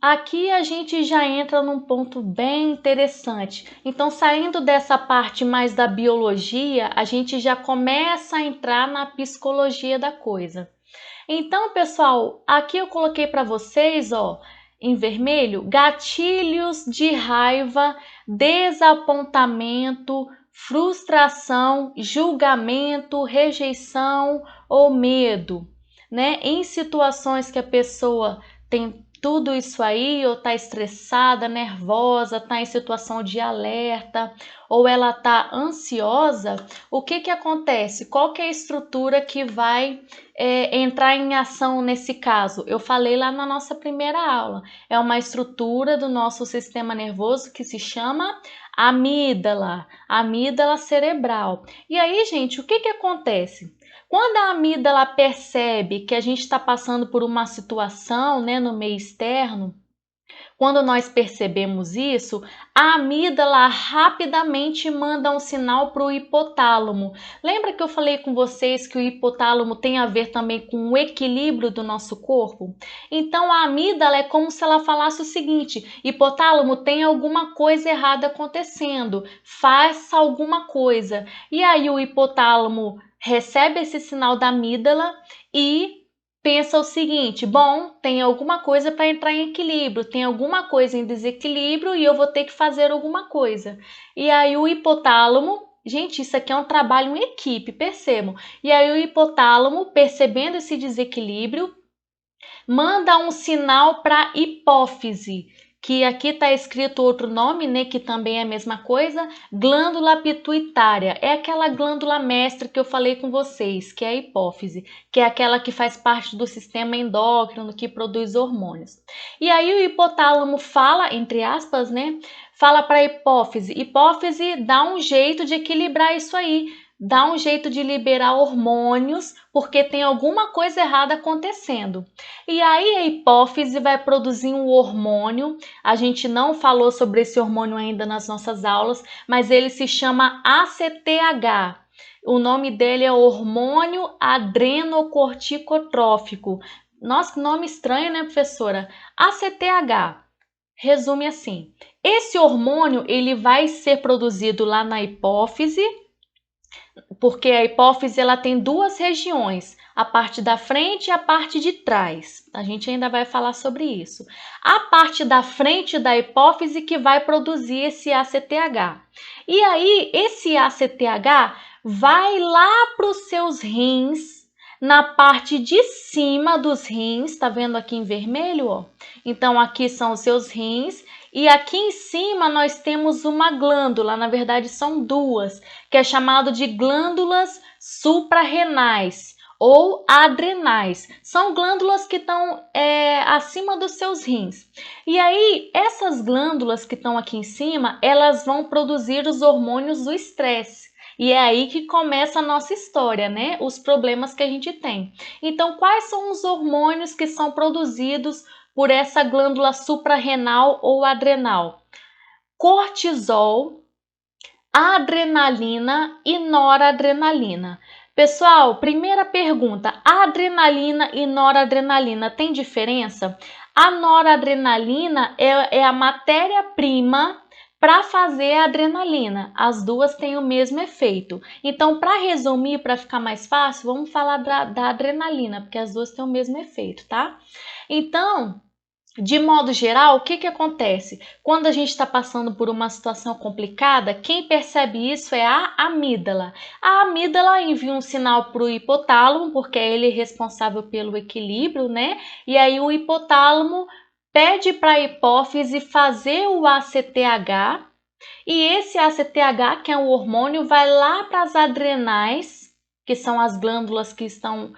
Aqui a gente já entra num ponto bem interessante. Então, saindo dessa parte mais da biologia, a gente já começa a entrar na psicologia da coisa. Então, pessoal, aqui eu coloquei para vocês, ó, em vermelho, gatilhos de raiva, desapontamento, frustração, julgamento, rejeição ou medo, né? Em situações que a pessoa tem tudo isso aí, ou tá estressada, nervosa, tá em situação de alerta, ou ela tá ansiosa, o que que acontece? Qual que é a estrutura que vai entrar em ação nesse caso? Eu falei lá na nossa primeira aula. É uma estrutura do nosso sistema nervoso que se chama amígdala cerebral. E aí, gente, o que que acontece? Quando a amígdala percebe que a gente está passando por uma situação, né, no meio externo, quando nós percebemos isso, a amígdala rapidamente manda um sinal para o hipotálamo. Lembra que eu falei com vocês que o hipotálamo tem a ver também com o equilíbrio do nosso corpo? Então a amígdala é como se ela falasse o seguinte: hipotálamo, tem alguma coisa errada acontecendo, faça alguma coisa. E aí o hipotálamo recebe esse sinal da amígdala e pensa o seguinte: bom, tem alguma coisa para entrar em equilíbrio, tem alguma coisa em desequilíbrio e eu vou ter que fazer alguma coisa. E aí o hipotálamo, gente, isso aqui é um trabalho em equipe, percebam. E aí o hipotálamo, percebendo esse desequilíbrio, manda um sinal para a hipófise, que aqui está escrito outro nome, né, que também é a mesma coisa, glândula pituitária. É aquela glândula mestra que eu falei com vocês, que é a hipófise, que é aquela que faz parte do sistema endócrino, que produz hormônios. E aí o hipotálamo fala, entre aspas, né, fala para a hipófise: hipófise, dá um jeito de equilibrar isso aí, dá um jeito de liberar hormônios, porque tem alguma coisa errada acontecendo. E aí a hipófise vai produzir um hormônio. A gente não falou sobre esse hormônio ainda nas nossas aulas, mas ele se chama ACTH. O nome dele é hormônio adrenocorticotrófico. Nossa, que nome estranho, né, professora? ACTH. Resume assim: esse hormônio ele vai ser produzido lá na hipófise, porque a hipófise ela tem duas regiões, a parte da frente e a parte de trás. A gente ainda vai falar sobre isso. A parte da frente da hipófise que vai produzir esse ACTH. E aí, esse ACTH vai lá para os seus rins, na parte de cima dos rins, tá vendo aqui em vermelho, ó? Então, aqui são os seus rins. E aqui em cima nós temos uma glândula, na verdade são duas, que é chamado de glândulas suprarrenais ou adrenais. São glândulas que estão acima dos seus rins. E aí, essas glândulas que estão aqui em cima, elas vão produzir os hormônios do estresse. E é aí que começa a nossa história, né? Os problemas que a gente tem. Então, quais são os hormônios que são produzidos por essa glândula suprarrenal ou adrenal? Cortisol, adrenalina e noradrenalina. Pessoal, primeira pergunta: adrenalina e noradrenalina tem diferença? A noradrenalina é a matéria-prima para fazer a adrenalina. As duas têm o mesmo efeito. Então, para resumir, para ficar mais fácil, vamos falar da adrenalina, porque as duas têm o mesmo efeito, tá? Então, de modo geral, o que que acontece? Quando a gente está passando por uma situação complicada, quem percebe isso é a amígdala. A amígdala envia um sinal para o hipotálamo, porque é ele responsável pelo equilíbrio, né? E aí o hipotálamo pede para a hipófise fazer o ACTH, e esse ACTH, que é um hormônio, vai lá para as adrenais, que são as glândulas que estão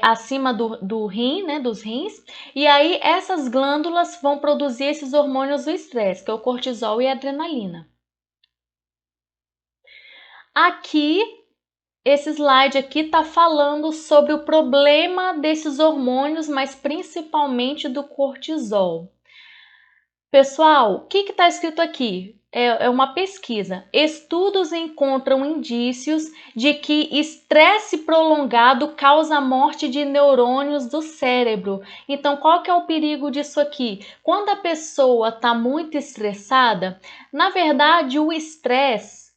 acima do rim, né, dos rins, e aí essas glândulas vão produzir esses hormônios do estresse, que é o cortisol e a adrenalina. Aqui, esse slide aqui está falando sobre o problema desses hormônios, mas principalmente do cortisol. Pessoal, o que está escrito aqui? é uma pesquisa. Estudos encontram indícios de que estresse prolongado causa morte de neurônios do cérebro. Então, qual que é o perigo disso aqui? Quando a pessoa está muito estressada, na verdade, o estresse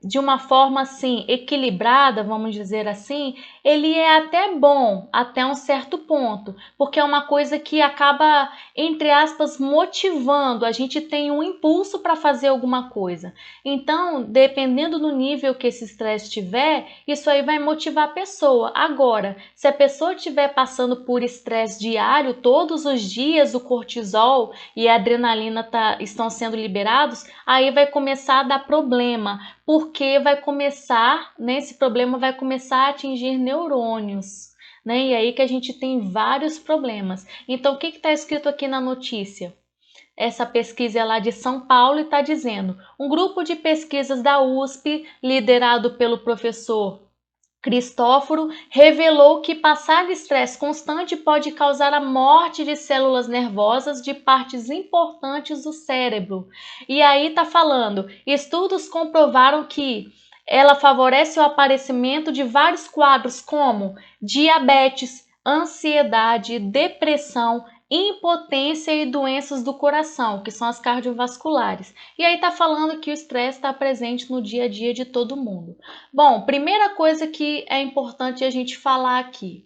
de uma forma assim equilibrada, vamos dizer assim, ele é até bom até um certo ponto, porque é uma coisa que acaba, entre aspas, motivando, a gente tem um impulso para fazer alguma coisa. Então, dependendo do nível que esse estresse tiver, isso aí vai motivar a pessoa. Agora, se a pessoa estiver passando por estresse diário, todos os dias o cortisol e a adrenalina estão sendo liberados, aí vai começar a dar problema, porque vai começar, né, esse problema vai começar a atingir neurônios, né? E aí que a gente tem vários problemas. Então, o que está escrito aqui na notícia? Essa pesquisa é lá de São Paulo e está dizendo: um grupo de pesquisas da USP, liderado pelo professor Cristóforo, revelou que passar estresse constante pode causar a morte de células nervosas de partes importantes do cérebro. E aí está falando, estudos comprovaram que ela favorece o aparecimento de vários quadros como diabetes, ansiedade, depressão, impotência e doenças do coração, que são as cardiovasculares. E aí está falando que o estresse está presente no dia a dia de todo mundo. Bom, primeira coisa que é importante a gente falar aqui.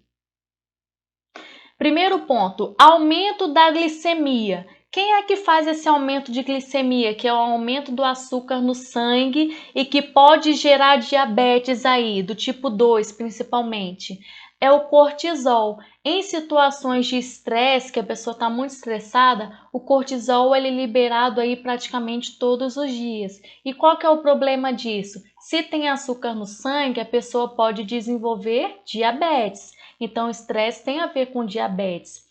Primeiro ponto, aumento da glicemia. Quem é que faz esse aumento de glicemia, que é o aumento do açúcar no sangue e que pode gerar diabetes aí, do tipo 2 principalmente? É o cortisol. Em situações de estresse, que a pessoa está muito estressada, o cortisol ele é liberado aí praticamente todos os dias. E qual que é o problema disso? Se tem açúcar no sangue, a pessoa pode desenvolver diabetes. Então, o estresse tem a ver com diabetes.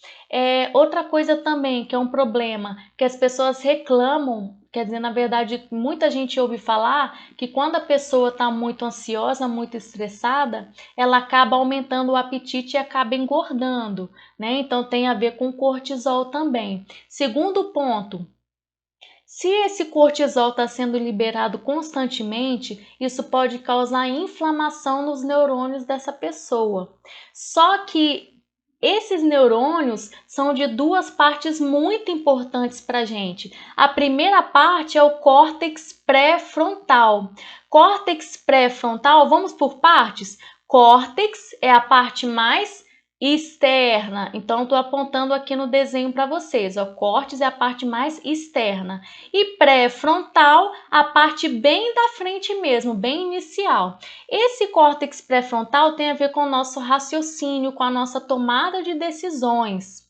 Outra coisa também que é um problema, que as pessoas reclamam, quer dizer, na verdade, muita gente ouve falar que quando a pessoa está muito ansiosa, muito estressada, ela acaba aumentando o apetite e acaba engordando, né? Então, tem a ver com cortisol também. Segundo ponto, se esse cortisol está sendo liberado constantemente, isso pode causar inflamação nos neurônios dessa pessoa. Só que esses neurônios são de duas partes muito importantes para a gente. A primeira parte é o córtex pré-frontal. Córtex pré-frontal, vamos por partes? Córtex é a parte mais externa. Então, estou apontando aqui no desenho para vocês. O córtex é a parte mais externa. E pré-frontal, a parte bem da frente mesmo, bem inicial. Esse córtex pré-frontal tem a ver com o nosso raciocínio, com a nossa tomada de decisões.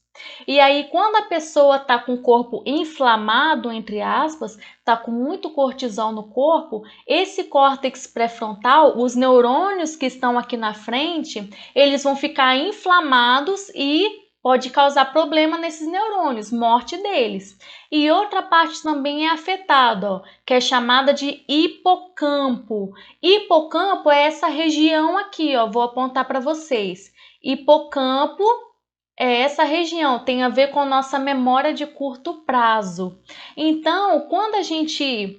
E aí, quando a pessoa está com o corpo inflamado, entre aspas, está com muito cortisol no corpo, esse córtex pré-frontal, os neurônios que estão aqui na frente, eles vão ficar inflamados e pode causar problema nesses neurônios, morte deles. E outra parte também é afetada, ó, que é chamada de hipocampo. Hipocampo é essa região aqui, ó, vou apontar para vocês. Hipocampo é essa região, tem a ver com nossa memória de curto prazo. Então, quando a gente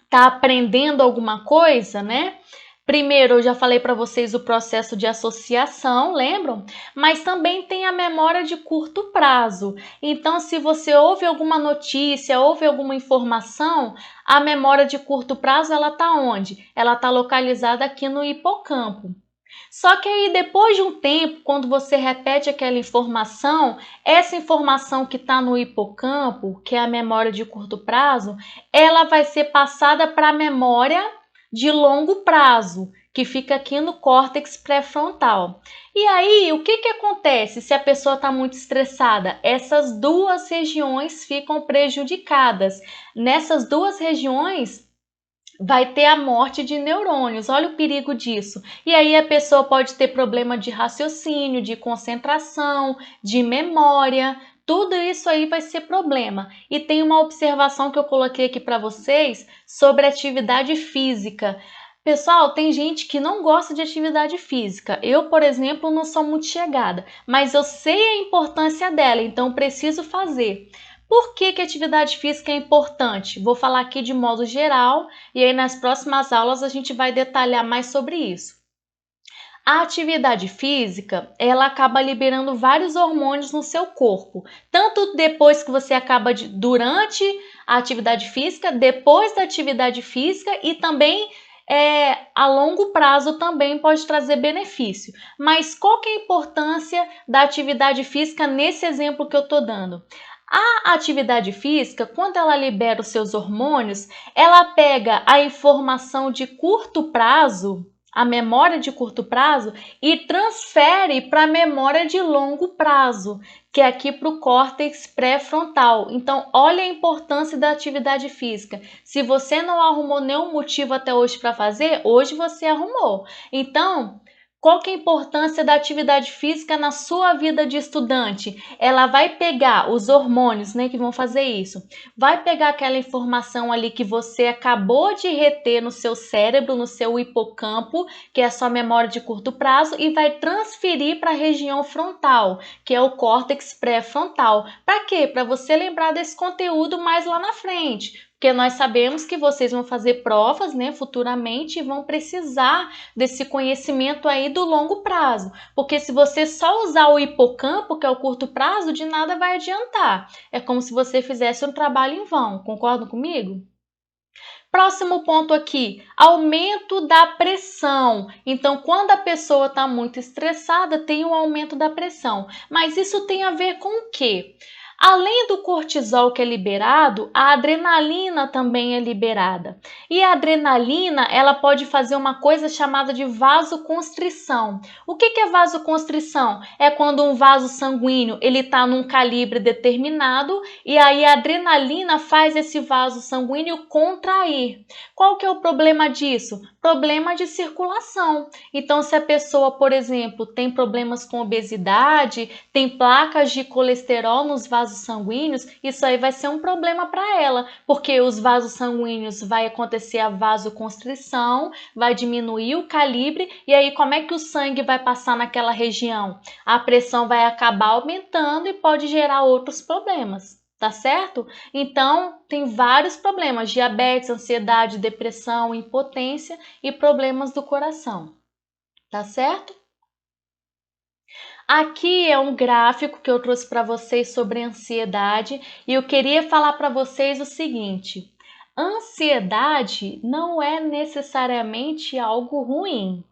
está aprendendo alguma coisa, né? Primeiro, eu já falei para vocês o processo de associação, lembram? Mas também tem a memória de curto prazo. Então, se você ouve alguma notícia, ouve alguma informação, a memória de curto prazo, ela está onde? Ela está localizada aqui no hipocampo. Só que aí, depois de um tempo, quando você repete aquela informação, essa informação que está no hipocampo, que é a memória de curto prazo, ela vai ser passada para a memória de longo prazo, que fica aqui no córtex pré-frontal. E aí, o que acontece se a pessoa está muito estressada? Essas duas regiões ficam prejudicadas. Nessas duas regiões, vai ter a morte de neurônios. Olha o perigo disso. E aí a pessoa pode ter problema de raciocínio, de concentração, de memória. Tudo isso aí vai ser problema. E tem uma observação que eu coloquei aqui para vocês sobre atividade física. Pessoal, tem gente que não gosta de atividade física. Eu, por exemplo, não sou muito chegada, mas eu sei a importância dela, então preciso fazer. Por que que a atividade física é importante? Vou falar aqui de modo geral e aí nas próximas aulas a gente vai detalhar mais sobre isso. A atividade física, ela acaba liberando vários hormônios no seu corpo, tanto depois que você acaba durante a atividade física, depois da atividade física e também a longo prazo também pode trazer benefício. Mas qual que é a importância da atividade física nesse exemplo que eu estou dando? A atividade física, quando ela libera os seus hormônios, ela pega a informação de curto prazo, a memória de curto prazo, e transfere para a memória de longo prazo, que é aqui para o córtex pré-frontal. Então, olha a importância da atividade física. Se você não arrumou nenhum motivo até hoje para fazer, hoje você arrumou. Então, qual que é a importância da atividade física na sua vida de estudante? Ela vai pegar os hormônios, né, que vão fazer isso. Vai pegar aquela informação ali que você acabou de reter no seu cérebro, no seu hipocampo, que é a sua memória de curto prazo, e vai transferir para a região frontal, que é o córtex pré-frontal. Para quê? Para você lembrar desse conteúdo mais lá na frente. Porque nós sabemos que vocês vão fazer provas, né, futuramente e vão precisar desse conhecimento aí do longo prazo. Porque se você só usar o hipocampo, que é o curto prazo, de nada vai adiantar. É como se você fizesse um trabalho em vão. Concordam comigo? Próximo ponto aqui, aumento da pressão. Então, quando a pessoa está muito estressada, tem um aumento da pressão. Mas isso tem a ver com o quê? Além do cortisol que é liberado, a adrenalina também é liberada. E a adrenalina, ela pode fazer uma coisa chamada de vasoconstrição. O que é vasoconstrição? É quando um vaso sanguíneo ele está num calibre determinado e aí a adrenalina faz esse vaso sanguíneo contrair. Qual que é o problema disso? Problema de circulação. Então, se a pessoa, por exemplo, tem problemas com obesidade, tem placas de colesterol nos vasos sanguíneos, isso aí vai ser um problema para ela, porque os vasos sanguíneos vai acontecer a vasoconstrição, vai diminuir o calibre e aí como é que o sangue vai passar naquela região? A pressão vai acabar aumentando e pode gerar outros problemas. Tá certo? Então, tem vários problemas: diabetes, ansiedade, depressão, impotência e problemas do coração. Tá certo? Aqui é um gráfico que eu trouxe para vocês sobre ansiedade e eu queria falar para vocês o seguinte: ansiedade não é necessariamente algo ruim.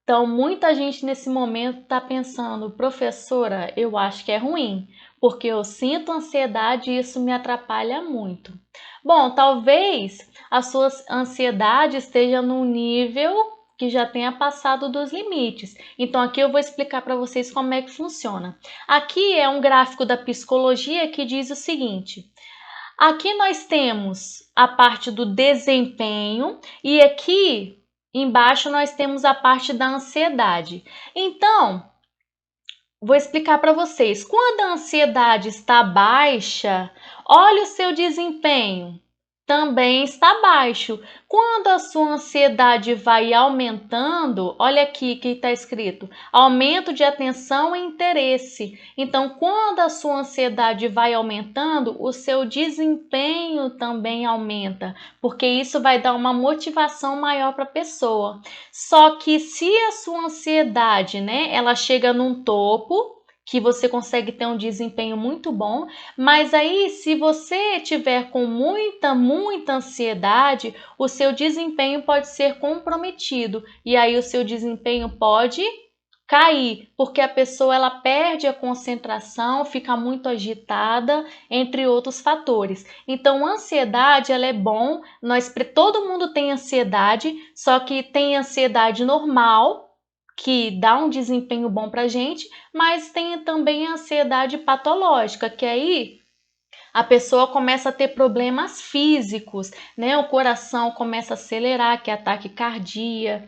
Então, muita gente nesse momento está pensando, professora, eu acho que é ruim, porque eu sinto ansiedade e isso me atrapalha muito. Bom, talvez a sua ansiedade esteja num nível que já tenha passado dos limites. Então, aqui eu vou explicar para vocês como é que funciona. Aqui é um gráfico da psicologia que diz o seguinte: aqui nós temos a parte do desempenho e aqui embaixo nós temos a parte da ansiedade. Então, vou explicar para vocês. Quando a ansiedade está baixa, olha o seu desempenho. Também está baixo. Quando a sua ansiedade vai aumentando, olha aqui que está escrito: aumento de atenção e interesse. Então, quando a sua ansiedade vai aumentando, o seu desempenho também aumenta, porque isso vai dar uma motivação maior para a pessoa. Só que se a sua ansiedade, né, ela chega num topo, que você consegue ter um desempenho muito bom, mas aí se você tiver com muita ansiedade, o seu desempenho pode ser comprometido e aí o seu desempenho pode cair, porque a pessoa ela perde a concentração, fica muito agitada, entre outros fatores. Então, a ansiedade ela é bom, todo mundo tem ansiedade, só que tem ansiedade normal, que dá um desempenho bom para a gente, mas tem também a ansiedade patológica, que aí a pessoa começa a ter problemas físicos, né? O coração começa a acelerar, que é ataque cardíaco,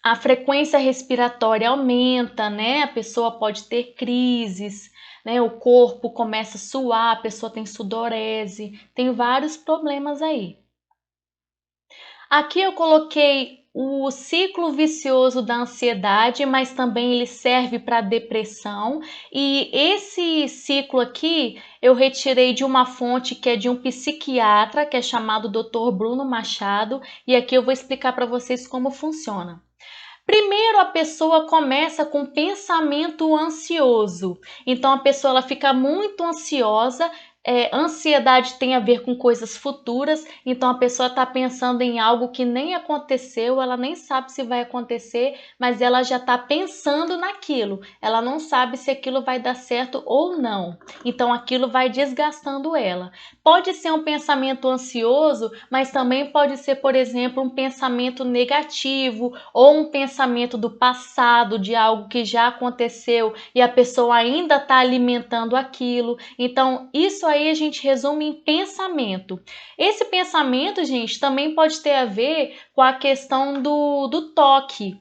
a frequência respiratória aumenta, né? A pessoa pode ter crises, né? O corpo começa a suar, a pessoa tem sudorese, tem vários problemas aí. Aqui eu coloquei o ciclo vicioso da ansiedade, mas também ele serve para depressão. E esse ciclo aqui eu retirei de uma fonte que é de um psiquiatra, que é chamado Dr. Bruno Machado, e aqui eu vou explicar para vocês como funciona. Primeiro, a pessoa começa com pensamento ansioso. Então, a pessoa ela fica muito ansiosa. Ansiedade tem a ver com coisas futuras, então a pessoa está pensando em algo que nem aconteceu, ela nem sabe se vai acontecer, mas ela já está pensando naquilo. Ela não sabe se aquilo vai dar certo ou não. Então, aquilo vai desgastando ela. Pode ser um pensamento ansioso, mas também pode ser, por exemplo, um pensamento negativo ou um pensamento do passado, de algo que já aconteceu e a pessoa ainda está alimentando aquilo. Então, isso aí a gente resume em pensamento. Esse pensamento, gente, também pode ter a ver com a questão do toque.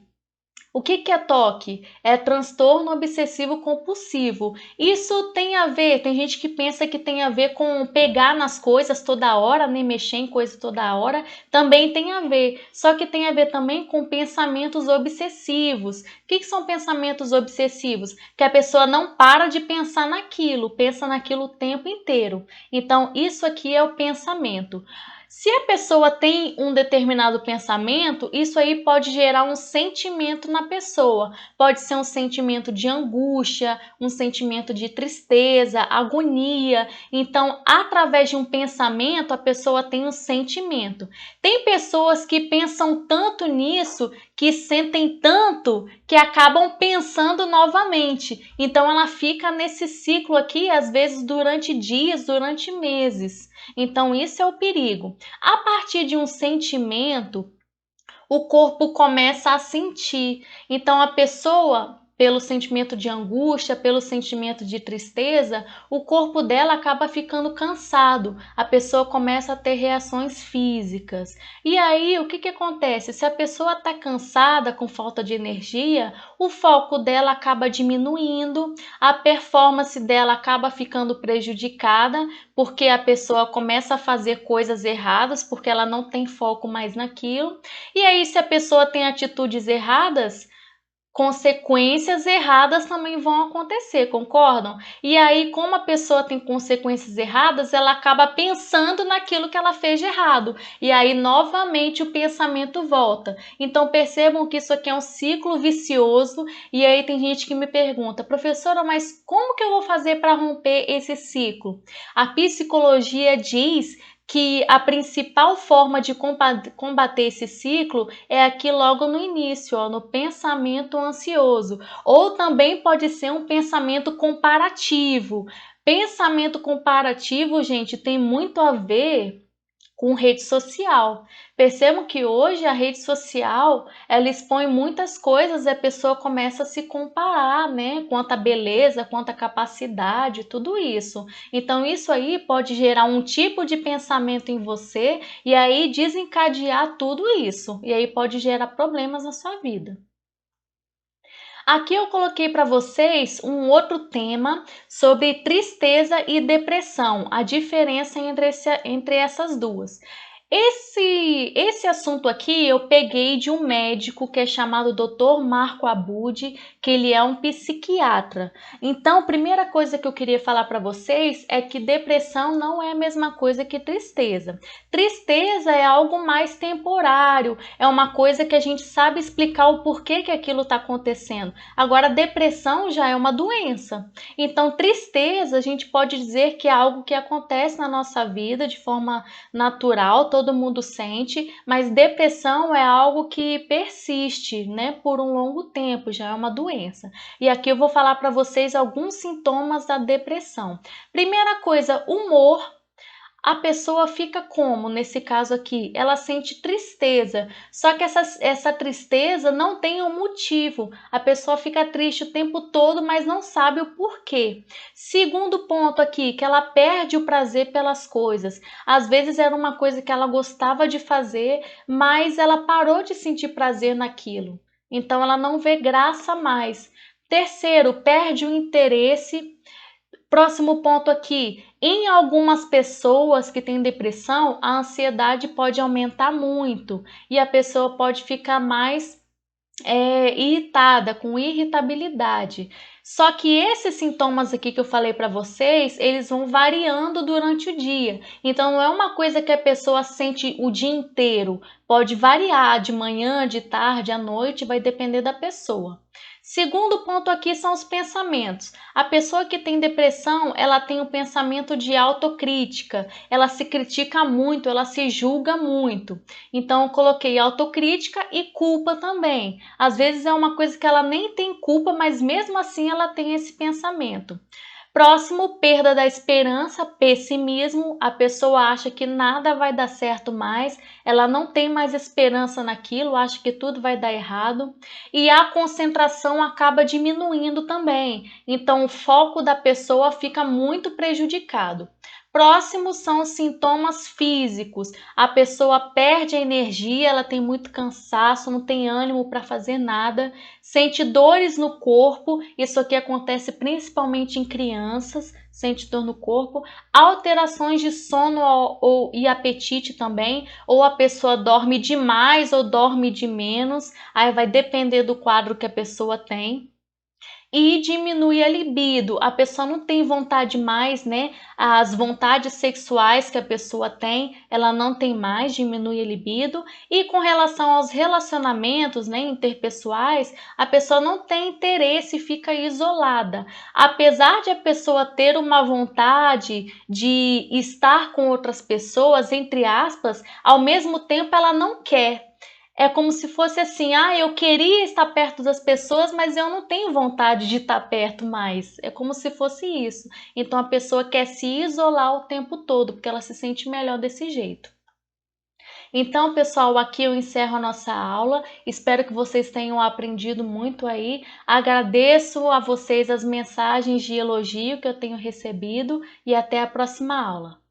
O que é toque? É transtorno obsessivo compulsivo. Isso tem a ver, tem gente que pensa que tem a ver com pegar nas coisas toda hora, nem mexer em coisas toda hora. Também tem a ver, só que tem a ver também com pensamentos obsessivos. O que são pensamentos obsessivos? Que a pessoa não para de pensar naquilo, pensa naquilo o tempo inteiro. Então, isso aqui é o pensamento. Se a pessoa tem um determinado pensamento, isso aí pode gerar um sentimento na pessoa. Pode ser um sentimento de angústia, um sentimento de tristeza, agonia. Então, através de um pensamento, a pessoa tem um sentimento. Tem pessoas que pensam tanto nisso, que sentem tanto, que acabam pensando novamente. Então, ela fica nesse ciclo aqui, às vezes durante dias, durante meses. Então, isso é o perigo. A partir de um sentimento, o corpo começa a sentir. Então, a pessoa, pelo sentimento de angústia, pelo sentimento de tristeza, o corpo dela acaba ficando cansado. A pessoa começa a ter reações físicas. E aí, o que acontece? Se a pessoa está cansada, com falta de energia, o foco dela acaba diminuindo, a performance dela acaba ficando prejudicada, porque a pessoa começa a fazer coisas erradas, porque ela não tem foco mais naquilo. E aí, se a pessoa tem atitudes erradas, consequências erradas também vão acontecer, concordam? E aí, como a pessoa tem consequências erradas, ela acaba pensando naquilo que ela fez de errado. E aí, novamente, o pensamento volta. Então, percebam que isso aqui é um ciclo vicioso. E aí, tem gente que me pergunta, professora, mas como que eu vou fazer para romper esse ciclo? A psicologia diz que a principal forma de combater esse ciclo é aqui logo no início, ó, no pensamento ansioso. Ou também pode ser um pensamento comparativo. Pensamento comparativo, gente, tem muito a ver com rede social. Percebam que hoje a rede social, ela expõe muitas coisas e a pessoa começa a se comparar, né? Quanto a beleza, quanto a capacidade, tudo isso. Então isso aí pode gerar um tipo de pensamento em você e aí desencadear tudo isso. E aí pode gerar problemas na sua vida. Aqui eu coloquei para vocês um outro tema sobre tristeza e depressão, a diferença entre essas duas. Esse assunto aqui eu peguei de um médico que é chamado Dr. Marco Abud, que ele é um psiquiatra. Então, a primeira coisa que eu queria falar para vocês é que depressão não é a mesma coisa que tristeza. Tristeza é algo mais temporário, é uma coisa que a gente sabe explicar o porquê que aquilo está acontecendo. Agora, depressão já é uma doença. Então, tristeza a gente pode dizer que é algo que acontece na nossa vida de forma natural, todo mundo sente, mas depressão é algo que persiste, né, por um longo tempo, já é uma doença. E aqui eu vou falar para vocês alguns sintomas da depressão. Primeira coisa, humor. A pessoa fica como, nesse caso aqui? Ela sente tristeza, só que essa tristeza não tem um motivo. A pessoa fica triste o tempo todo, mas não sabe o porquê. Segundo ponto aqui, que ela perde o prazer pelas coisas. Às vezes era uma coisa que ela gostava de fazer, mas ela parou de sentir prazer naquilo. Então ela não vê graça mais. Terceiro, perde o interesse Próximo ponto aqui, em algumas pessoas que têm depressão, a ansiedade pode aumentar muito e a pessoa pode ficar mais irritada, com irritabilidade. Só que esses sintomas aqui que eu falei para vocês, eles vão variando durante o dia. Então não é uma coisa que a pessoa sente o dia inteiro. Pode variar de manhã, de tarde, à noite, vai depender da pessoa. Segundo ponto aqui são os pensamentos. A pessoa que tem depressão, ela tem um pensamento de autocrítica. Ela se critica muito, ela se julga muito. Então eu coloquei autocrítica e culpa também. Às vezes é uma coisa que ela nem tem culpa, mas mesmo assim ela tem esse pensamento. Próximo, perda da esperança, pessimismo. A pessoa acha que nada vai dar certo mais, ela não tem mais esperança naquilo, acha que tudo vai dar errado. E a concentração acaba diminuindo também. Então, o foco da pessoa fica muito prejudicado. Próximo são os sintomas físicos. A pessoa perde a energia, ela tem muito cansaço, não tem ânimo para fazer nada, sente dores no corpo. Isso aqui acontece principalmente em crianças, sente dor no corpo, alterações de sono e apetite também, ou a pessoa dorme demais ou dorme de menos, aí vai depender do quadro que a pessoa tem. E diminui a libido, a pessoa não tem vontade mais, né? As vontades sexuais que a pessoa tem, ela não tem mais, diminui a libido. E com relação aos relacionamentos, né, interpessoais, a pessoa não tem interesse, fica isolada. Apesar de a pessoa ter uma vontade de estar com outras pessoas, entre aspas, ao mesmo tempo ela não quer. É como se fosse assim, eu queria estar perto das pessoas, mas eu não tenho vontade de estar perto mais. É como se fosse isso. Então a pessoa quer se isolar o tempo todo, porque ela se sente melhor desse jeito. Então, pessoal, aqui eu encerro a nossa aula. Espero que vocês tenham aprendido muito aí. Agradeço a vocês as mensagens de elogio que eu tenho recebido e até a próxima aula.